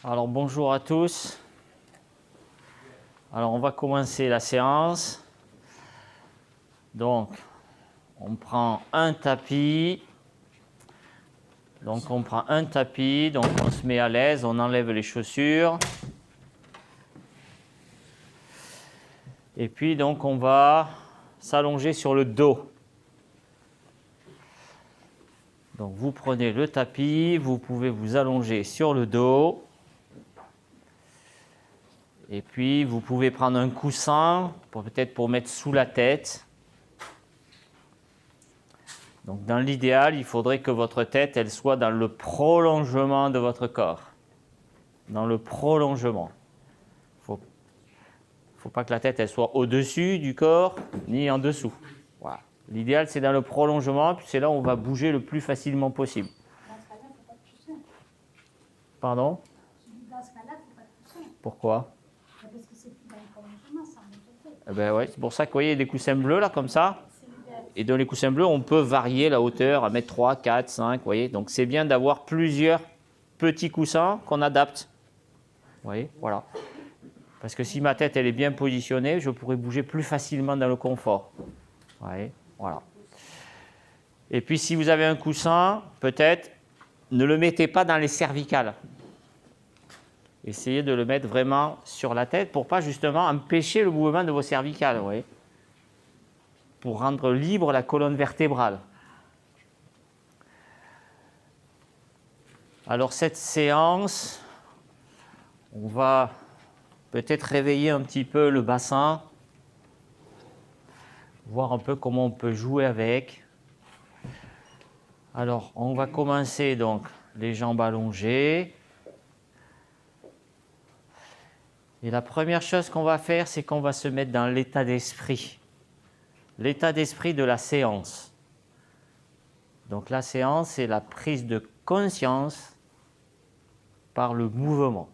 Alors bonjour à tous. Alors on va commencer la séance. Donc on prend un tapis. Donc on se met à l'aise, on enlève les chaussures. Et puis donc on va s'allonger sur le dos. Donc vous prenez le tapis, vous pouvez vous allonger sur le dos. Et puis, vous pouvez prendre un coussin, peut-être pour mettre sous la tête. Donc, dans l'idéal, il faudrait que votre tête, elle soit dans le prolongement de votre corps. Dans le prolongement. Il ne faut pas que la tête, elle soit au-dessus du corps, ni en dessous. Voilà. L'idéal, c'est dans le prolongement, puis c'est là où on va bouger le plus facilement possible. Dans ce cas-là, il ne faut pas de coussin. Pardon? Dans ce cas-là, il ne faut pas de coussin. Pourquoi? Parce que c'est plus dans le prolongement, ça en est fait. Eh ben ouais, c'est pour ça que vous voyez, il y a des coussins bleus, là, comme ça. C'est l'idéal. Et dans les coussins bleus, on peut varier la hauteur à mettre 3, 4, 5, vous voyez. Donc c'est bien d'avoir plusieurs petits coussins qu'on adapte. Vous voyez, voilà. Parce que si ma tête elle est bien positionnée, je pourrais bouger plus facilement dans le confort. Vous voyez, voilà. Et puis si vous avez un coussin, peut-être, ne le mettez pas dans les cervicales. Essayez de le mettre vraiment sur la tête pour pas justement empêcher le mouvement de vos cervicales, vous voyez. Pour rendre libre la colonne vertébrale. Alors cette séance, on va peut-être réveiller un petit peu le bassin, voir un peu comment on peut jouer avec. Alors on va commencer donc les jambes allongées. Et la première chose qu'on va faire, c'est qu'on va se mettre dans l'état d'esprit. L'état d'esprit de la séance. Donc la séance, c'est la prise de conscience par le mouvement.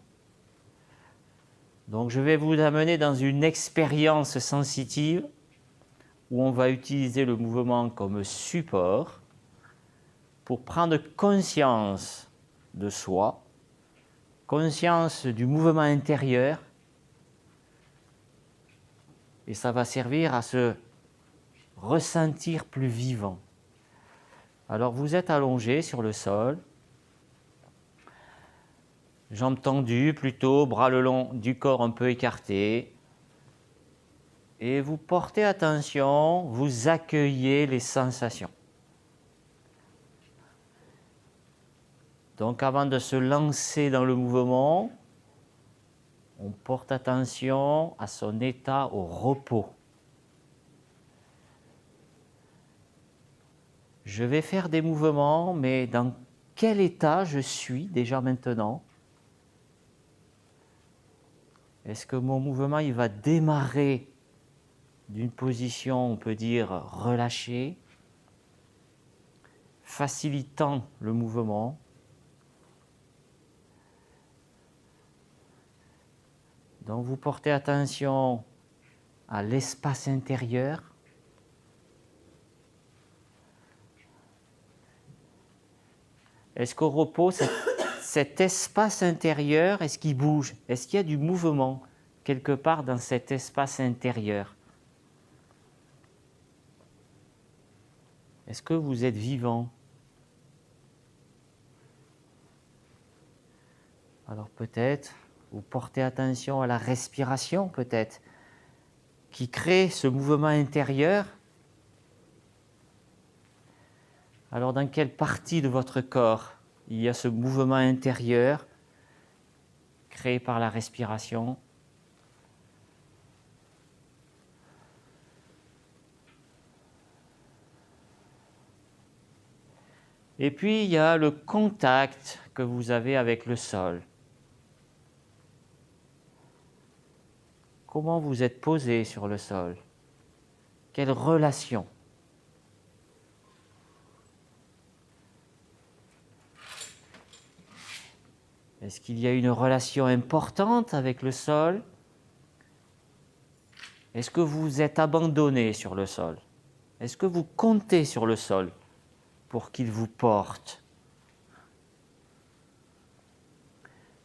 Donc je vais vous amener dans une expérience sensitive où on va utiliser le mouvement comme support pour prendre conscience de soi, conscience du mouvement intérieur, et ça va servir à se ressentir plus vivant. Alors vous êtes allongé sur le sol, jambes tendues plutôt, bras le long du corps un peu écartés. Et vous portez attention, vous accueillez les sensations. Donc avant de se lancer dans le mouvement, on porte attention à son état au repos. Je vais faire des mouvements, mais dans quel état je suis déjà maintenant? Est-ce que mon mouvement il va démarrer d'une position, on peut dire, relâchée, facilitant le mouvement? Donc vous portez attention à l'espace intérieur. Est-ce qu'au repos, cet espace intérieur, est-ce qu'il bouge? Est-ce qu'il y a du mouvement quelque part dans cet espace intérieur? Est-ce que vous êtes vivant? Alors peut-être, vous portez attention à la respiration peut-être, qui crée ce mouvement intérieur. Alors dans quelle partie de votre corps il y a ce mouvement intérieur créé par la respiration? Et puis il y a le contact que vous avez avec le sol. Comment vous êtes posé sur le sol? Quelle relation? Est-ce qu'il y a une relation importante avec le sol? Est-ce que vous êtes abandonné sur le sol? Est-ce que vous comptez sur le sol pour qu'il vous porte?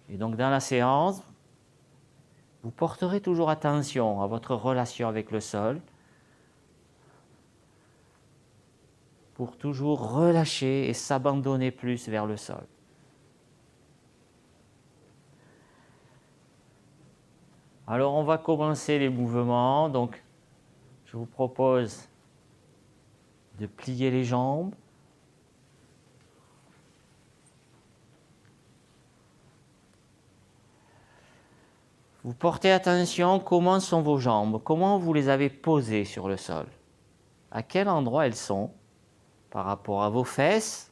Et donc dans la séance, vous porterez toujours attention à votre relation avec le sol pour toujours relâcher et s'abandonner plus vers le sol. Alors on va commencer les mouvements. Donc je vous propose de plier les jambes. Vous portez attention comment sont vos jambes, comment vous les avez posées sur le sol. À quel endroit elles sont par rapport à vos fesses.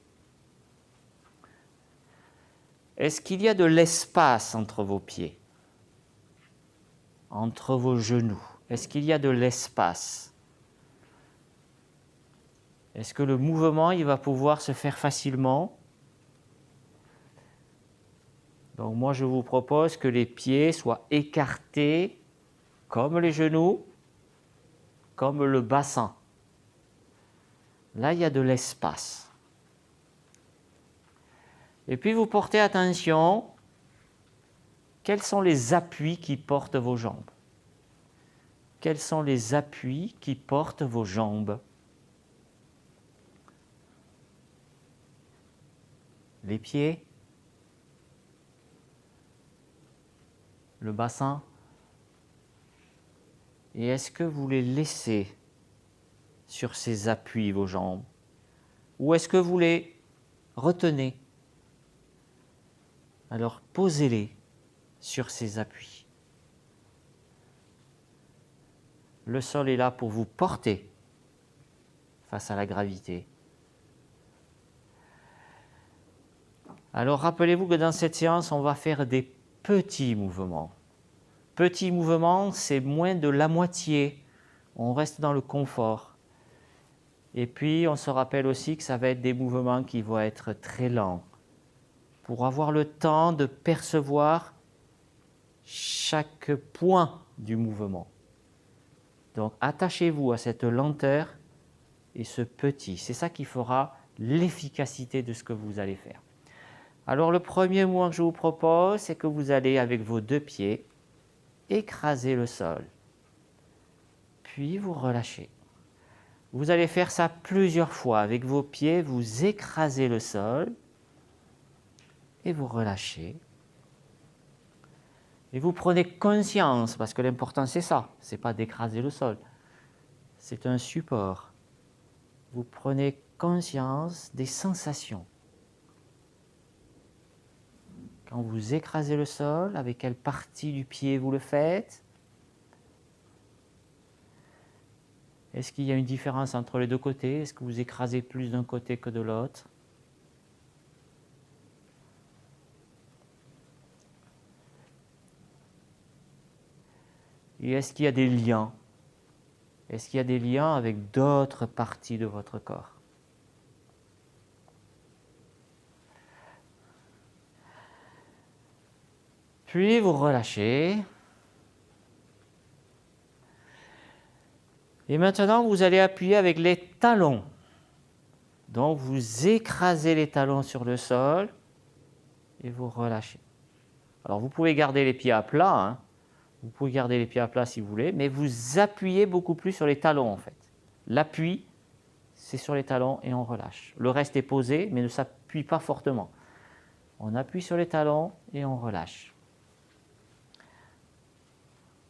Est-ce qu'il y a de l'espace entre vos pieds, entre vos genoux? Est-ce qu'il y a de l'espace? Est-ce que le mouvement il va pouvoir se faire facilement? Donc moi je vous propose que les pieds soient écartés comme les genoux, comme le bassin. Là il y a de l'espace. Et puis vous portez attention, quels sont les appuis qui portent vos jambes? Quels sont les appuis qui portent vos jambes? Les pieds? Le bassin? Et est-ce que vous les laissez sur ces appuis, vos jambes? Ou est-ce que vous les retenez? Alors posez-les sur ces appuis. Le sol est là pour vous porter face à la gravité. Alors rappelez-vous que dans cette séance, on va faire des petits mouvements. Petits mouvements, c'est moins de la moitié. On reste dans le confort. Et puis, on se rappelle aussi que ça va être des mouvements qui vont être très lents, pour avoir le temps de percevoir chaque point du mouvement. Donc, attachez-vous à cette lenteur et ce petit. C'est ça qui fera l'efficacité de ce que vous allez faire. Alors, le premier mouvement que je vous propose, c'est que vous allez, avec vos deux pieds, écraser le sol. Puis, vous relâchez. Vous allez faire ça plusieurs fois. Avec vos pieds, vous écrasez le sol et vous relâchez. Et vous prenez conscience, parce que l'important c'est ça, c'est pas d'écraser le sol, c'est un support. Vous prenez conscience des sensations. Quand vous écrasez le sol, avec quelle partie du pied vous le faites? Est-ce qu'il y a une différence entre les deux côtés? Est-ce que vous écrasez plus d'un côté que de l'autre? Et est-ce qu'il y a des liens? Est-ce qu'il y a des liens avec d'autres parties de votre corps? Puis vous relâchez. Et maintenant, vous allez appuyer avec les talons. Donc, vous écrasez les talons sur le sol et vous relâchez. Alors, vous pouvez garder les pieds à plat, hein. Vous pouvez garder les pieds à plat si vous voulez, mais vous appuyez beaucoup plus sur les talons en fait. L'appui, c'est sur les talons et on relâche. Le reste est posé, mais ne s'appuie pas fortement. On appuie sur les talons et on relâche.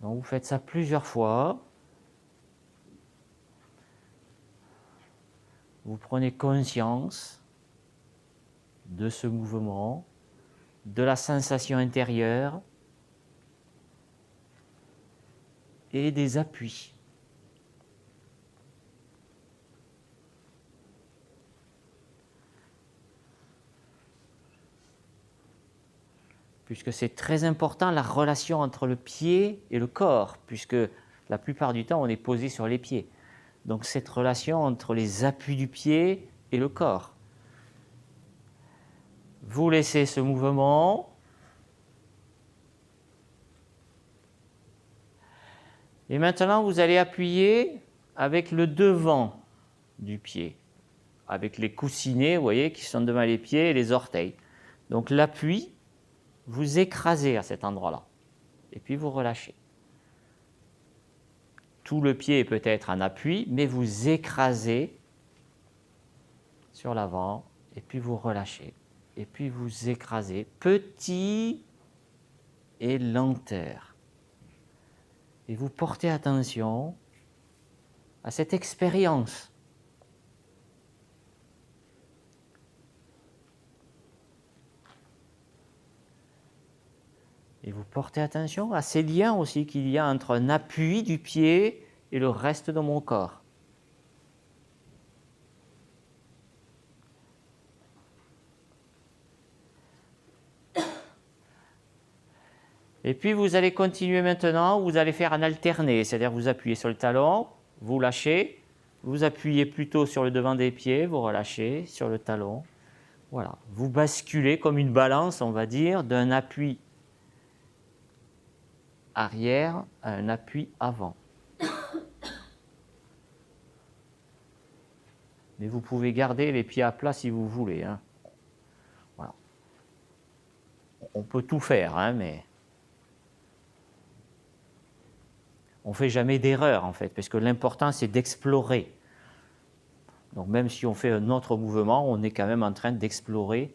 Donc vous faites ça plusieurs fois. Vous prenez conscience de ce mouvement, de la sensation intérieure et des appuis. Puisque c'est très important la relation entre le pied et le corps, puisque la plupart du temps on est posé sur les pieds. Donc cette relation entre les appuis du pied et le corps. Vous laissez ce mouvement. Et maintenant, vous allez appuyer avec le devant du pied, avec les coussinets, vous voyez, qui sont devant les pieds et les orteils. Donc l'appui, vous écrasez à cet endroit-là. Et puis vous relâchez. Tout le pied peut être en appui, mais vous écrasez sur l'avant, et puis vous relâchez. Et puis vous écrasez, petit et lenteur. Et vous portez attention à cette expérience. Et vous portez attention à ces liens aussi qu'il y a entre un appui du pied et le reste de mon corps. Et puis vous allez continuer maintenant, vous allez faire un alterné, c'est-à-dire vous appuyez sur le talon, vous lâchez, vous appuyez plutôt sur le devant des pieds, vous relâchez sur le talon. Voilà, vous basculez comme une balance, on va dire, d'un appui arrière à un appui avant. Mais vous pouvez garder les pieds à plat si vous voulez, hein. Voilà. On peut tout faire, hein, mais on ne fait jamais d'erreur en fait, parce que l'important c'est d'explorer. Donc même si on fait un autre mouvement, on est quand même en train d'explorer,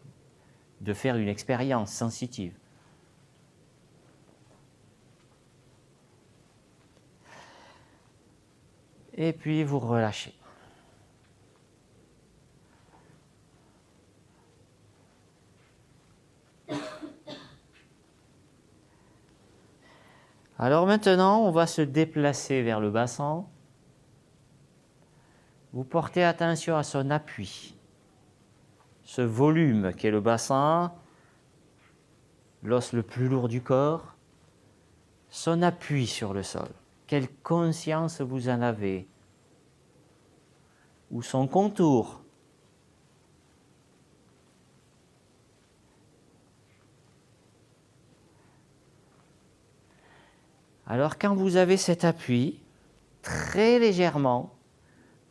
de faire une expérience sensitive. Et puis vous relâchez. Alors maintenant, on va se déplacer vers le bassin. Vous portez attention à son appui. Ce volume qui est le bassin, l'os le plus lourd du corps, son appui sur le sol. Quelle conscience vous en avez? Ou son contour? Alors quand vous avez cet appui, très légèrement,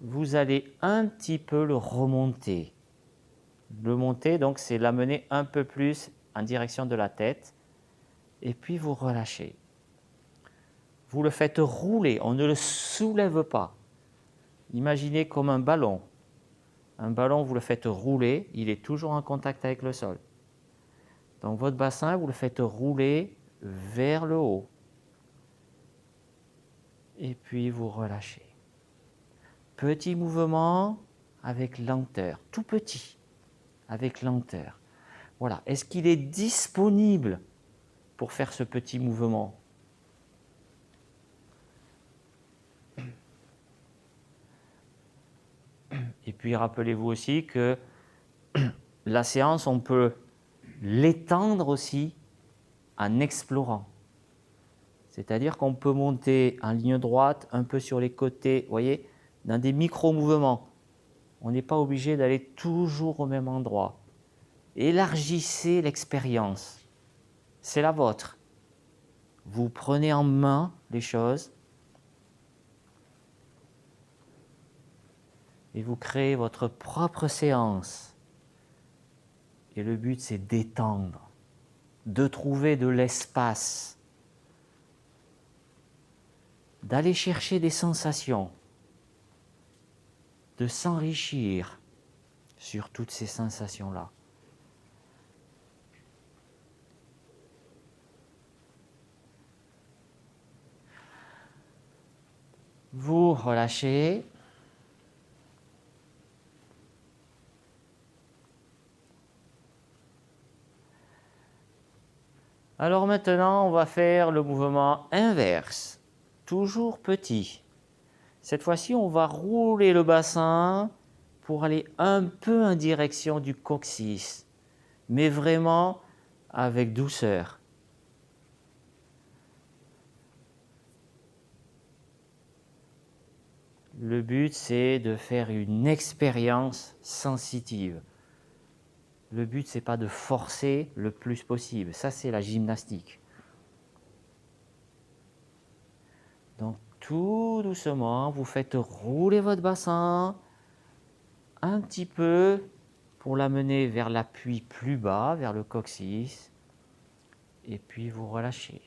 vous allez un petit peu le remonter. Le monter, donc, c'est l'amener un peu plus en direction de la tête. Et puis vous relâchez. Vous le faites rouler, on ne le soulève pas. Imaginez comme un ballon. Un ballon, vous le faites rouler, il est toujours en contact avec le sol. Donc votre bassin, vous le faites rouler vers le haut. Et puis vous relâchez. Petit mouvement avec lenteur, tout petit, avec lenteur. Voilà. Est-ce qu'il est disponible pour faire ce petit mouvement? Et puis rappelez-vous aussi que la séance, on peut l'étendre aussi en explorant. C'est-à-dire qu'on peut monter en ligne droite, un peu sur les côtés, vous voyez, dans des micro-mouvements. On n'est pas obligé d'aller toujours au même endroit. Élargissez l'expérience. C'est la vôtre. Vous prenez en main les choses et vous créez votre propre séance. Et le but, c'est d'étendre, de trouver de l'espace, d'aller chercher des sensations, de s'enrichir sur toutes ces sensations-là. Vous relâchez. Alors maintenant, on va faire le mouvement inverse, toujours petit. Cette fois-ci, on va rouler le bassin pour aller un peu en direction du coccyx, mais vraiment avec douceur. Le but, c'est de faire une expérience sensitive. Le but, c'est pas de forcer le plus possible. Ça, c'est la gymnastique. Donc, tout doucement, vous faites rouler votre bassin un petit peu pour l'amener vers l'appui plus bas, vers le coccyx. Et puis vous relâchez.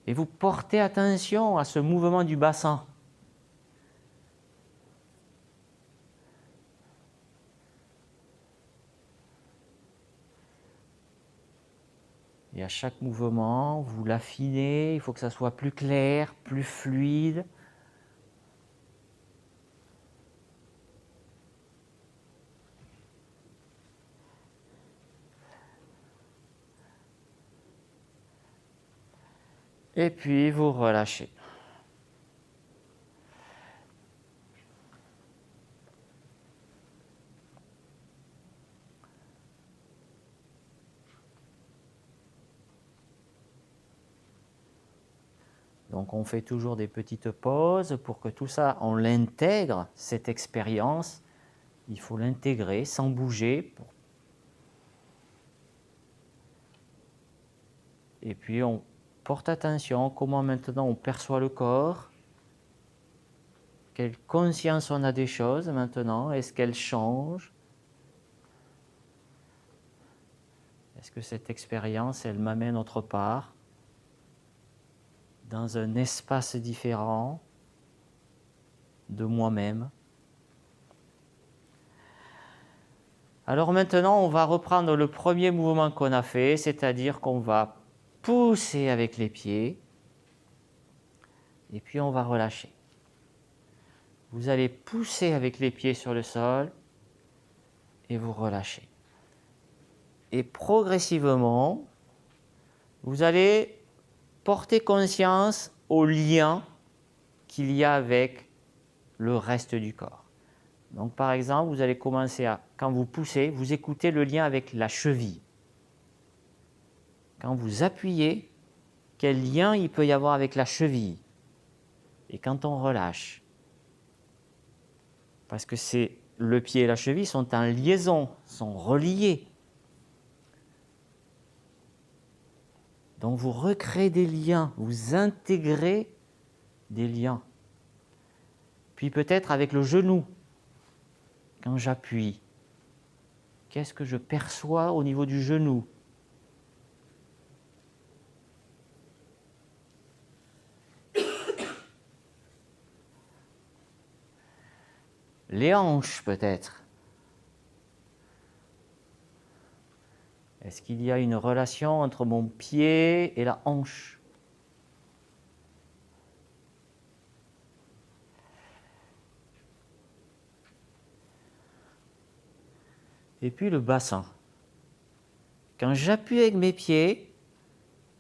Et vous portez attention à ce mouvement du bassin. Et à chaque mouvement, vous l'affinez, il faut que ça soit plus clair, plus fluide. Et puis vous relâchez. Donc on fait toujours des petites pauses pour que tout ça, on l'intègre, cette expérience. Il faut l'intégrer sans bouger. Et puis on porte attention comment maintenant on perçoit le corps. Quelle conscience on a des choses maintenant? Est-ce qu'elles changent? Est-ce que cette expérience, elle m'amène autre part? Dans un espace différent de moi-même. Alors maintenant, on va reprendre le premier mouvement qu'on a fait, c'est-à-dire qu'on va pousser avec les pieds et puis on va relâcher. Vous allez pousser avec les pieds sur le sol et vous relâchez. Et progressivement, vous allez porter conscience au lien qu'il y a avec le reste du corps. Donc par exemple, vous allez commencer à, quand vous poussez, vous écoutez le lien avec la cheville. Quand vous appuyez, quel lien il peut y avoir avec la cheville? Et quand on relâche, parce que le pied et la cheville sont en liaison, sont reliés. Donc vous recréez des liens, vous intégrez des liens. Puis peut-être avec le genou, quand j'appuie, qu'est-ce que je perçois au niveau du genou? Les hanches peut-être. Est-ce qu'il y a une relation entre mon pied et la hanche? Et puis le bassin. Quand j'appuie avec mes pieds,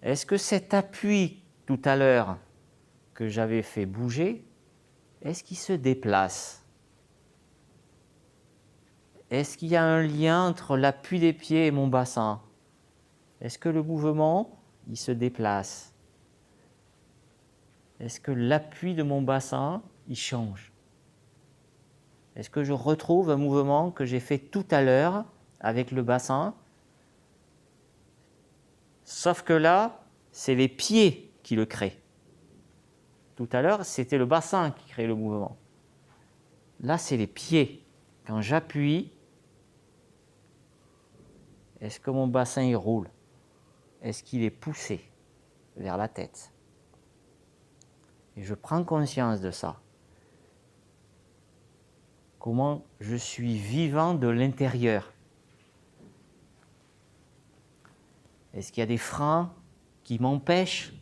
est-ce que cet appui tout à l'heure que j'avais fait bouger, est-ce qu'il se déplace? Est-ce qu'il y a un lien entre l'appui des pieds et mon bassin? Est-ce que le mouvement, il se déplace? Est-ce que l'appui de mon bassin, il change? Est-ce que je retrouve un mouvement que j'ai fait tout à l'heure avec le bassin? Sauf que là, c'est les pieds qui le créent. Tout à l'heure, c'était le bassin qui crée le mouvement. Là, c'est les pieds. Quand j'appuie, est-ce que mon bassin il roule? Est-ce qu'il est poussé vers la tête? Et je prends conscience de ça. Comment je suis vivant de l'intérieur? Est-ce qu'il y a des freins qui m'empêchent?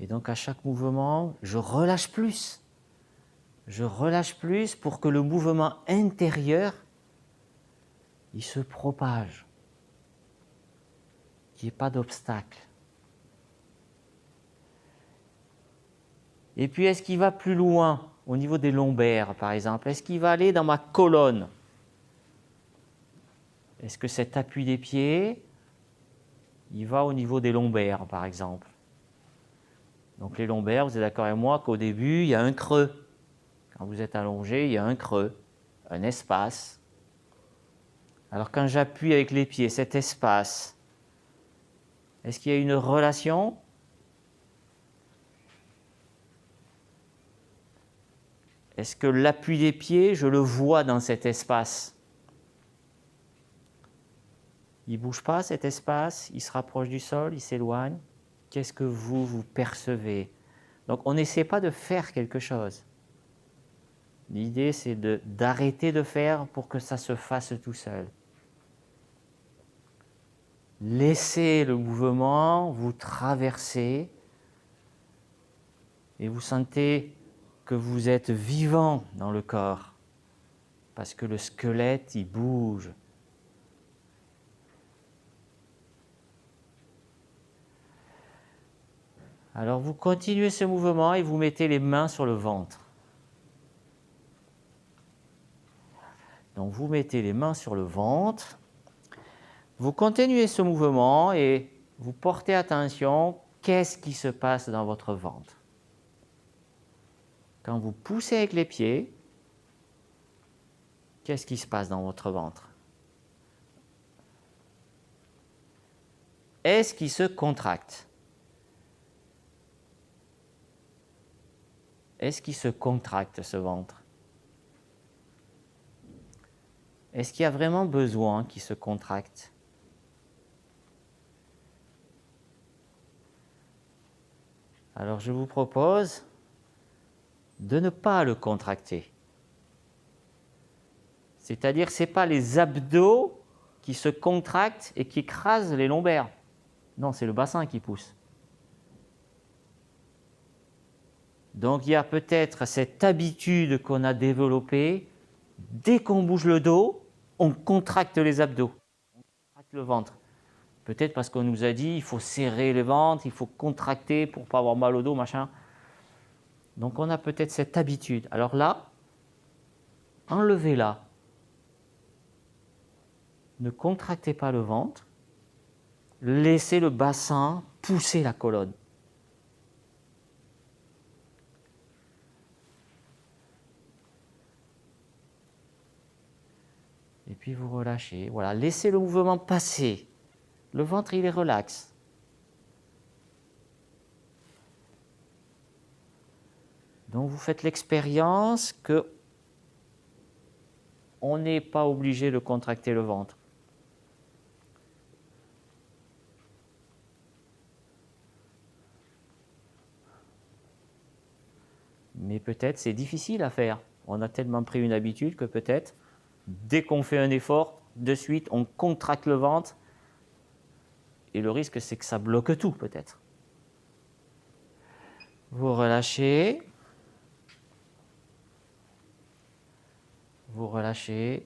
Et donc à chaque mouvement, je relâche plus. Je relâche plus pour que le mouvement intérieur, il se propage. Qu'il n'y ait pas d'obstacle. Et puis est-ce qu'il va plus loin au niveau des lombaires par exemple? Est-ce qu'il va aller dans ma colonne? Est-ce que cet appui des pieds, il va au niveau des lombaires par exemple? Donc les lombaires, vous êtes d'accord avec moi qu'au début, il y a un creux. Quand vous êtes allongé, il y a un creux, un espace. Alors quand j'appuie avec les pieds, cet espace, est-ce qu'il y a une relation? Est-ce que l'appui des pieds, je le vois dans cet espace? Il ne bouge pas cet espace, il se rapproche du sol, il s'éloigne. Qu'est-ce que vous percevez? Donc on n'essaie pas de faire quelque chose. L'idée c'est d'arrêter de faire pour que ça se fasse tout seul. Laissez le mouvement vous traverser et vous sentez que vous êtes vivant dans le corps parce que le squelette il bouge. Alors vous continuez ce mouvement et vous mettez les mains sur le ventre. Donc vous mettez les mains sur le ventre, vous continuez ce mouvement et vous portez attention, qu'est-ce qui se passe dans votre ventre? Quand vous poussez avec les pieds, qu'est-ce qui se passe dans votre ventre? Est-ce qu'il se contracte? Est-ce qu'il se contracte, ce ventre? Est-ce qu'il y a vraiment besoin qu'il se contracte? Alors je vous propose de ne pas le contracter. C'est-à-dire, ce n'est pas les abdos qui se contractent et qui écrasent les lombaires. Non, c'est le bassin qui pousse. Donc il y a peut-être cette habitude qu'on a développée, dès qu'on bouge le dos, on contracte les abdos, on contracte le ventre. Peut-être parce qu'on nous a dit il faut serrer le ventre, il faut contracter pour ne pas avoir mal au dos, machin. Donc on a peut-être cette habitude. Alors là, enlevez-la. Ne contractez pas le ventre, laissez le bassin pousser la colonne. Et puis vous relâchez. Voilà, laissez le mouvement passer. Le ventre, il est relax. Donc vous faites l'expérience que on n'est pas obligé de contracter le ventre. Mais peut-être c'est difficile à faire. On a tellement pris une habitude que peut-être, dès qu'on fait un effort, de suite, on contracte le ventre. Et le risque, c'est que ça bloque tout, peut-être. Vous relâchez. Vous relâchez.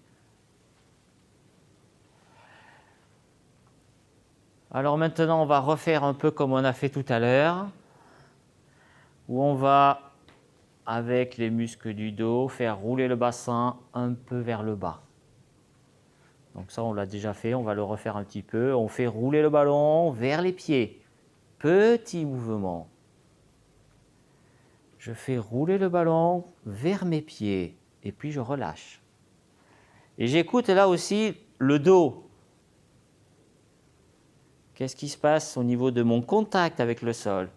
Alors maintenant, on va refaire un peu comme on a fait tout à l'heure, où on va, avec les muscles du dos, faire rouler le bassin un peu vers le bas. Donc ça, on l'a déjà fait, on va le refaire un petit peu. On fait rouler le ballon vers les pieds. Petit mouvement. Je fais rouler le ballon vers mes pieds et puis je relâche. Et j'écoute là aussi le dos. Qu'est-ce qui se passe au niveau de mon contact avec le sol?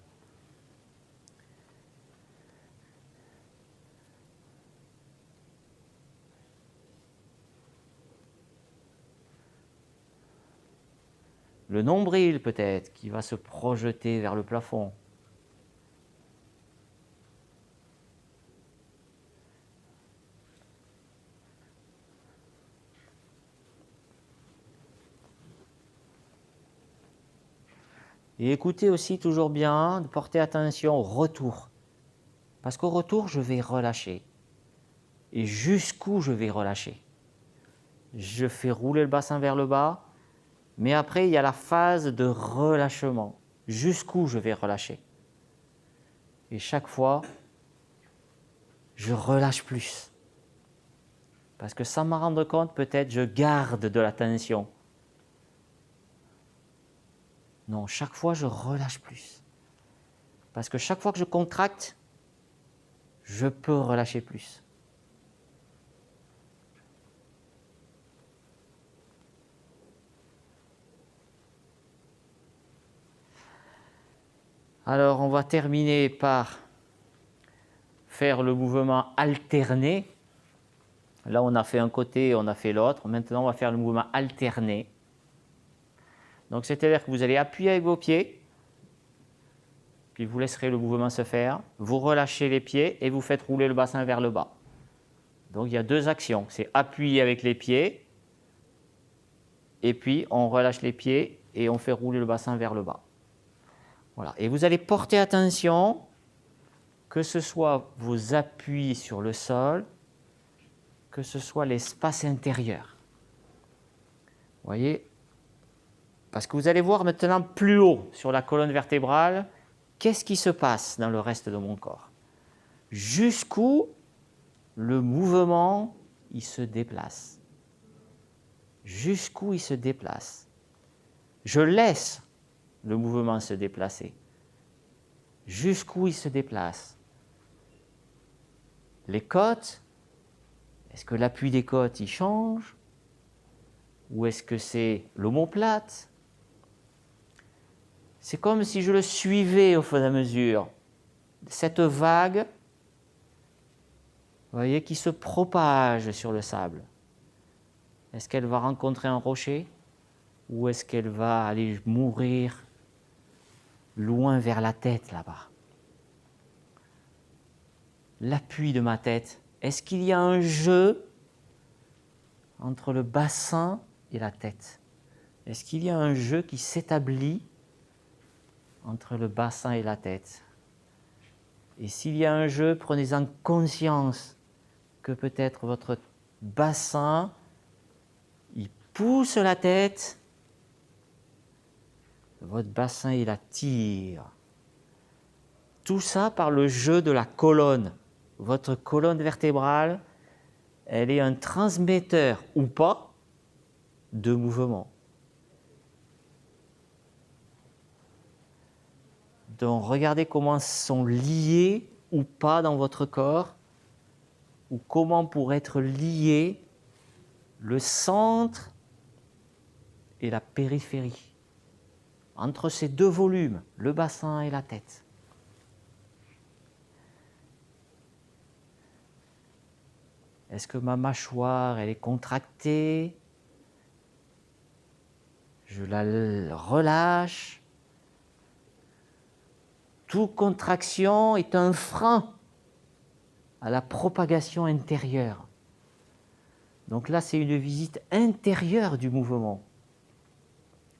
Le nombril peut-être qui va se projeter vers le plafond. Et écoutez aussi toujours bien, de porter attention au retour. Parce qu'au retour, je vais relâcher. Et jusqu'où je vais relâcher? Je fais rouler le bassin vers le bas, mais après, il y a la phase de relâchement. Jusqu'où je vais relâcher? Et chaque fois, je relâche plus. Parce que sans m'en rendre compte, peut-être, je garde de la tension. Non, chaque fois, je relâche plus. Parce que chaque fois que je contracte, je peux relâcher plus. Alors, on va terminer par faire le mouvement alterné. Là, on a fait un côté, on a fait l'autre. Maintenant, on va faire le mouvement alterné. Donc c'est-à-dire que vous allez appuyer avec vos pieds, puis vous laisserez le mouvement se faire, vous relâchez les pieds et vous faites rouler le bassin vers le bas. Donc il y a deux actions, c'est appuyer avec les pieds, et puis on relâche les pieds et on fait rouler le bassin vers le bas. Voilà. Et vous allez porter attention, que ce soit vos appuis sur le sol, que ce soit l'espace intérieur. Vous voyez? Parce que vous allez voir maintenant plus haut sur la colonne vertébrale, qu'est-ce qui se passe dans le reste de mon corps? Jusqu'où le mouvement, il se déplace. Jusqu'où il se déplace. Je laisse le mouvement se déplacer. Jusqu'où il se déplace. Les côtes, est-ce que l'appui des côtes, il change? Ou est-ce que c'est l'omoplate? C'est comme si je le suivais au fur et à mesure. Cette vague, vous voyez, qui se propage sur le sable. Est-ce qu'elle va rencontrer un rocher? Ou est-ce qu'elle va aller mourir loin vers la tête, là-bas? L'appui de ma tête, est-ce qu'il y a un jeu entre le bassin et la tête? Est-ce qu'il y a un jeu qui s'établit entre le bassin et la tête? Et s'il y a un jeu, prenez-en conscience que peut-être votre bassin, il pousse la tête, votre bassin, il attire. Tout ça par le jeu de la colonne. Votre colonne vertébrale, elle est un transmetteur ou pas de mouvement. Donc regardez comment sont liés ou pas dans votre corps, ou comment pourrait être lié le centre et la périphérie, entre ces deux volumes, le bassin et la tête. Est-ce que ma mâchoire, elle est contractée? Je la relâche. Toute contraction est un frein à la propagation intérieure. Donc là, c'est une visite intérieure du mouvement.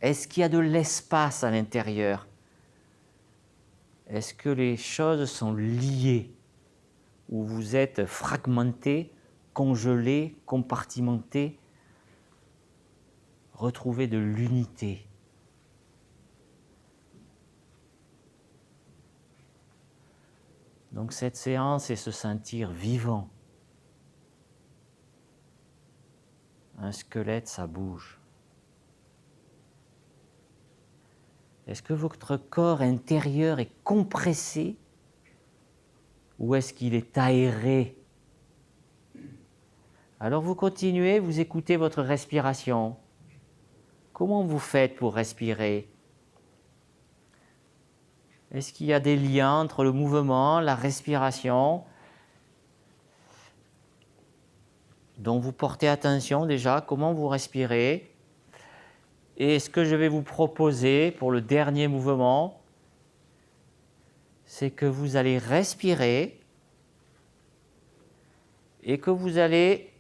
Est-ce qu'il y a de l'espace à l'intérieur? Est-ce que les choses sont liées? Ou vous êtes fragmenté, congelé, compartimenté? Retrouvez de l'unité. Donc cette séance, c'est se sentir vivant. Un squelette, ça bouge. Est-ce que votre corps intérieur est compressé ou est-ce qu'il est aéré? Alors vous continuez, vous écoutez votre respiration. Comment vous faites pour respirer? Est-ce qu'il y a des liens entre le mouvement, la respiration, dont vous portez attention déjà, comment vous respirez? Et ce que je vais vous proposer pour le dernier mouvement, c'est que vous allez respirer et que vous allez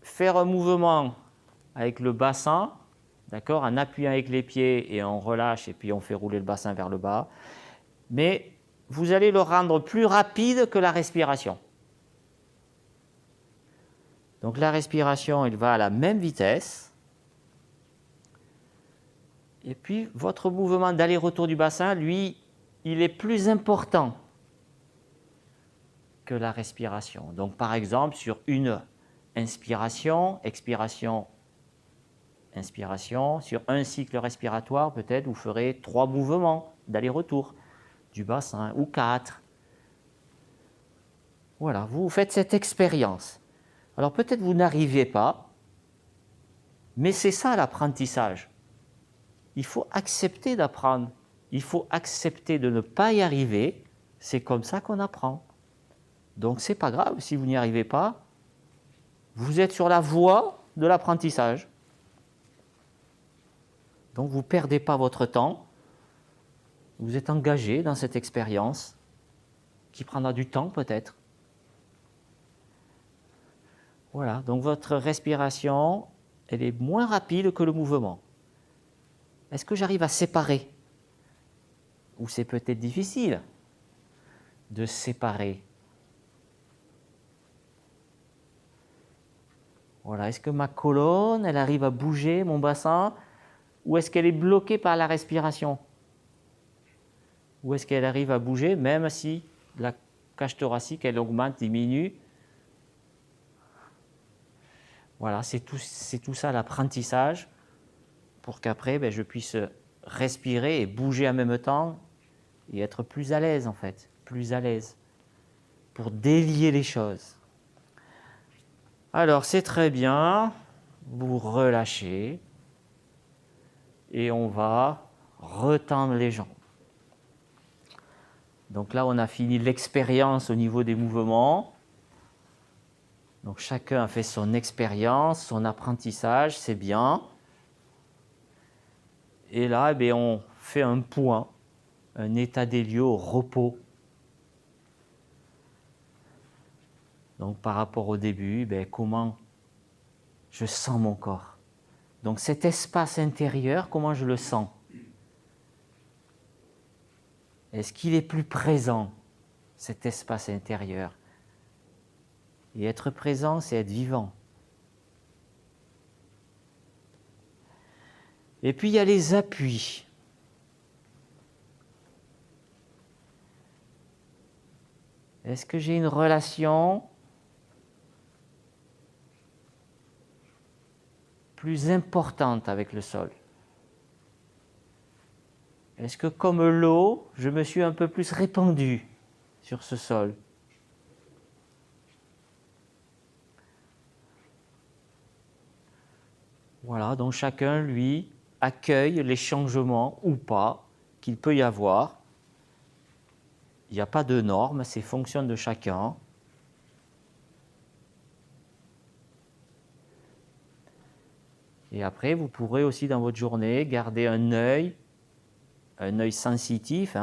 faire un mouvement avec le bassin, d'accord, en appuyant avec les pieds et on relâche et puis on fait rouler le bassin vers le bas. Mais vous allez le rendre plus rapide que la respiration. Donc la respiration, elle va à la même vitesse. Et puis votre mouvement d'aller-retour du bassin, lui, il est plus important que la respiration. Donc par exemple, sur une inspiration, expiration, inspiration, sur un cycle respiratoire, peut-être vous ferez 3 mouvements d'aller-retour du bassin, ou 4. Voilà, vous faites cette expérience. Alors peut-être vous n'arrivez pas, mais c'est ça l'apprentissage. Il faut accepter d'apprendre. Il faut accepter de ne pas y arriver. C'est comme ça qu'on apprend. Donc c'est pas grave si vous n'y arrivez pas. Vous êtes sur la voie de l'apprentissage. Donc vous ne perdez pas votre temps, vous êtes engagé dans cette expérience qui prendra du temps peut-être. Voilà, donc votre respiration, elle est moins rapide que le mouvement. Est-ce que j'arrive à séparer? Ou c'est peut-être difficile de séparer? Voilà, est-ce que ma colonne, elle arrive à bouger, mon bassin, ou est-ce qu'elle est bloquée par la respiration? Ou est-ce qu'elle arrive à bouger, même si la cage thoracique, elle augmente, diminue? Voilà, c'est tout ça l'apprentissage, pour qu'après, je puisse respirer et bouger en même temps, et être plus à l'aise en fait, plus à l'aise, pour délier les choses. Alors c'est très bien, vous relâchez, et on va retendre les jambes. Donc là, on a fini l'expérience au niveau des mouvements. Donc chacun a fait son expérience, son apprentissage, c'est bien. Et là, on fait un point, un état des lieux au repos. Donc par rapport au début, comment je sens mon corps. Donc cet espace intérieur, comment je le sens? Est-ce qu'il est plus présent, cet espace intérieur? Et être présent, c'est être vivant. Et puis il y a les appuis. Est-ce que j'ai une relation plus importante avec le sol? Est-ce que comme l'eau, je me suis un peu plus répandu sur ce sol? Voilà, donc chacun, lui, accueille les changements ou pas qu'il peut y avoir. Il n'y a pas de normes, c'est fonction de chacun. Et après, vous pourrez aussi dans votre journée garder un œil sensitif,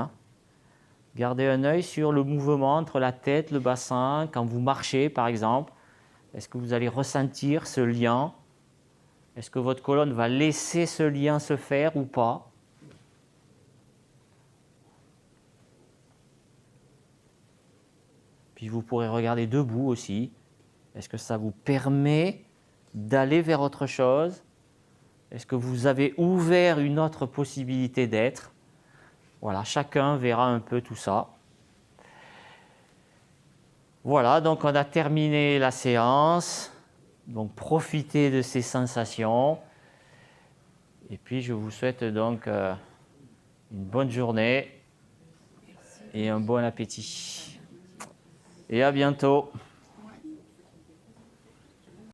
garder un œil sur le mouvement entre la tête, le bassin, quand vous marchez par exemple. Est-ce que vous allez ressentir ce lien? Est-ce que votre colonne va laisser ce lien se faire ou pas? Puis vous pourrez regarder debout aussi. Est-ce que ça vous permet d'aller vers autre chose? Est-ce que vous avez ouvert une autre possibilité d'être? Voilà, chacun verra un peu tout ça. Voilà, donc on a terminé la séance. Donc profitez de ces sensations. Et puis je vous souhaite donc une bonne journée et un bon appétit. Et à bientôt.